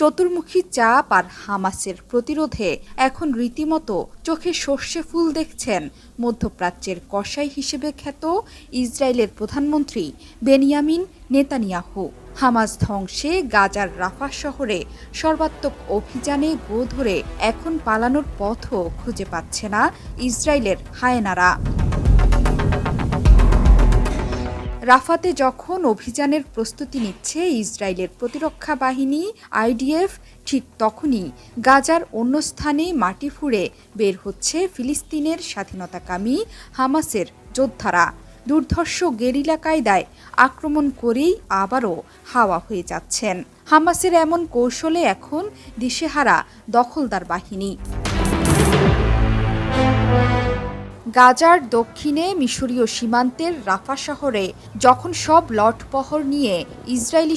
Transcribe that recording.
চতুর্মুখী চাপ আর হামাসের প্রতিরোধে এখন রীতিমতো চোখে সর্ষে ফুল দেখছেন মধ্যপ্রাচ্যের কসাই হিসেবে খ্যাত ইসরায়েলের প্রধানমন্ত্রী বেনিয়ামিন নেতানিয়াহু। হামাস ধ্বংসে গাজার রাফা শহরে সর্বাত্মক অভিযানে গো ধরে এখন পালানোর পথও খুঁজে পাচ্ছে না ইসরায়েলের হায়েনারা। রাফাতে যখন অভিযানের প্রস্তুতি নিচ্ছে ইসরায়েলের প্রতিরক্ষা বাহিনী IDF, ঠিক তখনই গাজার অন্য স্থানে মাটি ফুঁড়ে বের হচ্ছে ফিলিস্তিনের স্বাধীনতাকামী হামাসের যোদ্ধারা। দুর্ধর্ষ গেরিলা কায়দায় আক্রমণ করেই আবারও হাওয়া হয়ে যাচ্ছেন হামাসের এমন কৌশলে এখন দিশেহারা দখলদার বাহিনী। গাজার দক্ষিণে মিশরীয় সীমান্তের রাফা শহরে যখন সব লটপহর নিয়ে ইসরায়েলি